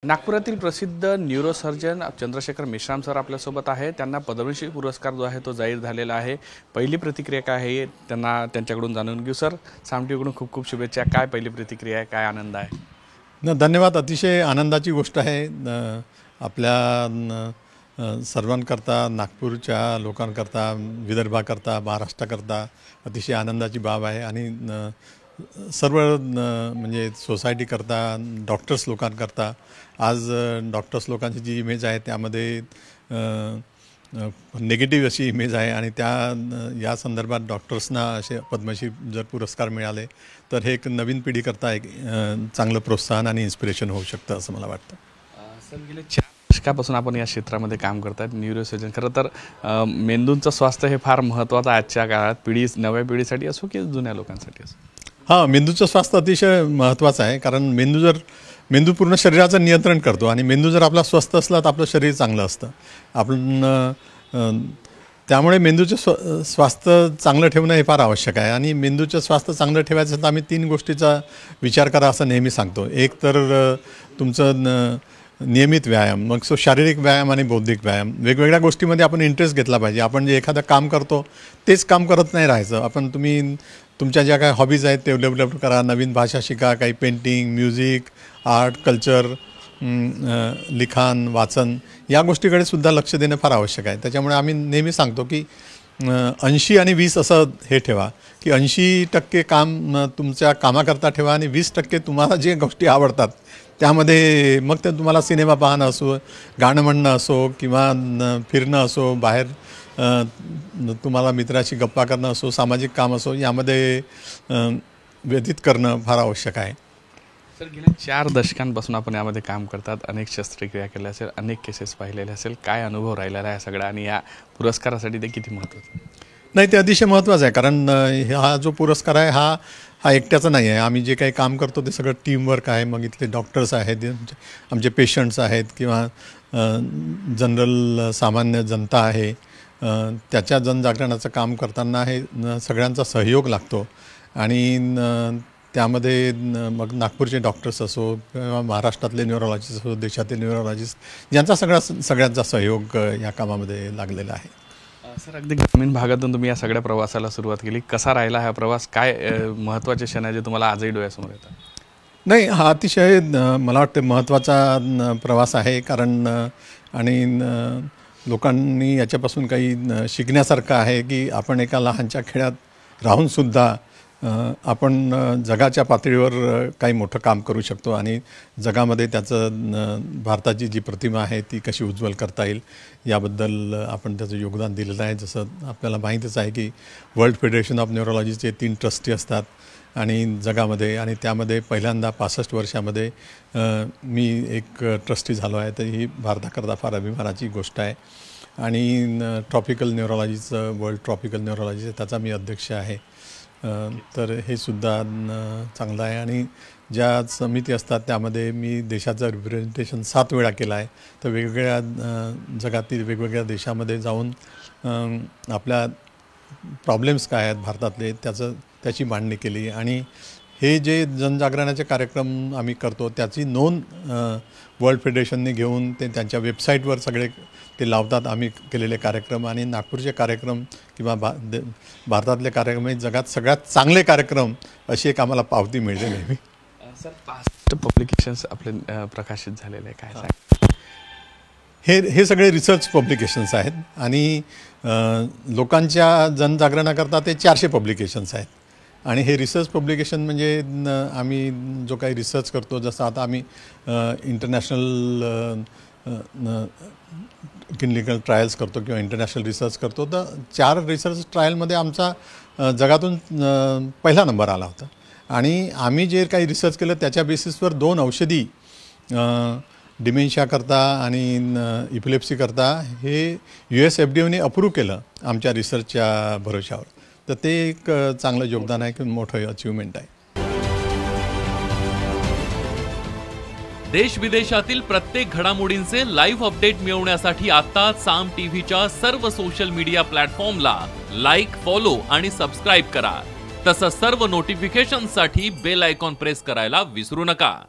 नागपुरातील प्रसिद्ध neurosurgeon Chandrashekhar Meshram sir आपल्यासोबत आहे। त्यांना पद्मश्री पुरस्कार जो आहे तो जाहीर झालेला आहे। पहिली प्रतिक्रिया काय आहे त्यांना त्यांच्याकडून जाणून घेऊ। सर, साम टीव्हीकडून खूप खूप शुभेच्छा। काय पहिली प्रतिक्रिया आहे, काय आनंद आहे? धन्यवाद। अतिशय आनंदाची गोष्ट आहे आपल्या सर्वांकरता, नागपूरच्या लोकांकरता, विदर्भाकरता, महाराष्ट्राकरता अतिशय आनंदाची बाब आहे। आणि सर्व म्हणजे सोसायटीकरता, डॉक्टर्स लोकांकरता आज डॉक्टर्स लोकांची जी इमेज आहे त्यामध्ये नेगेटिव्ह अशी इमेज आहे आणि या संदर्भात डॉक्टर्सना असे पद्मश्री जर पुरस्कार मिळाले तर हे एक नवीन पिढीकरता एक चांगलं प्रोत्साहन आणि इन्स्पिरेशन होऊ शकतं असं मला वाटतं। सर, गेले 4 दशकापासून आपण या क्षेत्रामध्ये काम करतात, न्यूरोसर्जन। खरं तर मेंदूचं स्वास्थ्य हे फार महत्त्वाचं आहे आजच्या काळात, नव्या पिढीसाठी असो की जुन्या लोकांसाठी असो। हां, मेंदूचं स्वास्थ्य अतिशय महत्त्वाचं आहे, कारण मेंदू पूर्ण शरीराचं नियंत्रण करतो आणि मेंदू जर आपला स्वस्थ असला तर आपलं शरीर चांगलं असतं। त्यामुळे मेंदूचं स्वास्थ्य चांगलं ठेवणं हे फार आवश्यक आहे। आणि मेंदूचं स्वास्थ्य चांगलं ठेवायचं तर आम्ही 3 गोष्टीचा विचार करा असं नेहमी सांगतो। एक तर तुमचं नियमित व्यायाम, मग शारीरिक व्यायाम आणि बौद्धिक व्यायाम, वेगवेगळ्या गोष्टीमध्ये आपण इंटरेस्ट घेतला पाहिजे। आपण जे एखादं काम करतो तेच काम करत नाही राहायचं। तुम्ही तुमच्या ज्या काही हॉबीज आहेत ते डेव्हलप करा, नवीन भाषा शिका, काही पेंटिंग, म्युझिक, आर्ट, कल्चर, लिखाण, वाचन या गोष्टीकडे सुद्धा लक्ष देणं फार आवश्यक आहे। त्याच्यामुळे आम्ही नेहमी सांगतो की 80 आणि 20 असं हे ठेवा की 80% काम तुमच्या कामाकरता ठेवा आणि 20% तुम्हाला जे गोष्टी आवडतात त्यामध्ये, मग ते तुम्हाला सिनेमा पाहणं असो, गाणं म्हणणं असो किंवा फिरणं असो, बाहेर तुम्हाला मित्राशी गप्पा करणं असो, सामाजिक काम असो, यामध्ये व्यतीत करणं फार आवश्यक आहे। सर, गेल्या 4 दशकांपासून आपण यामध्ये काम करतात, अनेक शस्त्रक्रिया केल्या असेल, अनेक केसेस पाहिलेले असेल, काय अनुभव राहिलेला आहे सगळा आणि या पुरस्कारासाठी ते किती महत्त्वाचं? नाही, ते अतिशय महत्त्वाचं आहे, कारण हा जो पुरस्कार आहे हा एकट्याचा नाही आहे। आम्ही जे काही काम करतो ते सगळं टीमवर्क आहे। मग इथले डॉक्टर्स आहेत, आमचे पेशंट्स आहेत किंवा जनरल सामान्य जनता आहे, त्याच्या जनजागरणाचं काम करताना हे सगळ्यांचा सहयोग लागतो। आणि त्यामध्ये मग नागपूरचे डॉक्टर्स असो किंवा महाराष्ट्रातले न्यूरोलॉजिस्ट असो, देशातील न्यूरोलॉजिस्ट यांचा सगळ्यांचा सहयोग या कामामध्ये लागलेला आहे। सर, अगदी ग्रामीण भागातून तुम्ही या सगळ्या प्रवासाला सुरुवात केली, कसा राहिला हा प्रवास? काय महत्त्वाचे क्षण आहे जे तुम्हाला आजही डोळ्यासमोर येतात? नाही, हा अतिशय मला वाटतं महत्त्वाचा प्रवास आहे, कारण आणि लोकांनी याच्यापासून काही शिकण्यासारखं आहे की आपण एका लहानच्या खेड्यात राहूनसुद्धा आपण जगाच्या पातळीवर काही मोठं काम करू शकतो आणि जगामध्ये त्याचं भारताची जी प्रतिमा आहे ती कशी उज्ज्वल करता येईल याबद्दल आपण त्याचं योगदान दिलेलं आहे। जसं आपल्याला माहीतच आहे की वर्ल्ड फेडरेशन ऑफ न्यूरोलॉजीचे 3 ट्रस्टी असतात आणि जगामध्ये, आणि त्यामध्ये पहिल्यांदा 65 वर्षामध्ये मी एक ट्रस्टी झालो आहे, तर ही भारताकरता फार अभिमानाची गोष्ट आहे। आणि ट्रॉपिकल न्यूरोलॉजीचं, वर्ल्ड ट्रॉपिकल न्यूरोलॉजीचं त्याचा मी अध्यक्ष आहे, तर हे सुद्धा चांगलं आहे। आणि ज्या समिती असतात त्यामध्ये मी देशाचं रिप्रेझेंटेशन 7 वेळा केलं आहे, तर वेगवेगळ्या जगातील वेगवेगळ्या देशामध्ये जाऊन आपल्या प्रॉब्लेम्स काय आहेत भारतातले त्याची मांडणी केली। आणि हे जे जनजागरणाचे कार्यक्रम आम्ही करतो त्याची नोंद वर्ल्ड फेडरेशनने घेऊन ते त्यांच्या वेबसाईटवर सगळे ते लावतात, आम्ही केलेले कार्यक्रम। आणि नागपूरचे कार्यक्रम किंवा भारतातले कार्यक्रम हे जगात सगळ्यात चांगले कार्यक्रम अशी एक आम्हाला पावती मिळते नेहमी। सर, 5 पब्लिकेशन्स आपले प्रकाशित झालेले काय सांग? हे सगळे रिसर्च पब्लिकेशन्स आहेत आणि लोकांच्या जनजागरणाकरता ते 400 पब्लिकेशन्स आहेत। आणि हे रिसर्च पब्लिकेशन म्हणजे आम्ही जो काही रिसर्च करतो, जसं आता आम्ही इंटरनॅशनल क्लिनिकल ट्रायल्स करतो किंवा इंटरनॅशनल रिसर्च करतो, तर 4 रिसर्च ट्रायलमध्ये आमचा जगातून पहिला नंबर आला होता। आणि आम्ही जे काही रिसर्च केलं त्याच्या बेसिसवर 2 औषधी डिमेन्शियाकरता आणि इपिलेप्सीकरता हे USFDAने अप्रूव्ह केलं आमच्या रिसर्चच्या भरोशावर, तर ते एक चांगलं योगदान आहे, की मोठं अचीवमेंट आहे। देश विदेशातील प्रत्येक घडामोडींचे लाईव्ह अपडेट मिळवण्यासाठी आता साम टीव्हीच्या सर्व सोशल मीडिया प्लॅटफॉर्मला लाईक, फॉलो आणि सबस्क्राईब करा। तसंच सर्व नोटिफिकेशनसाठी बेल आयकॉन प्रेस करायला विसरू नका।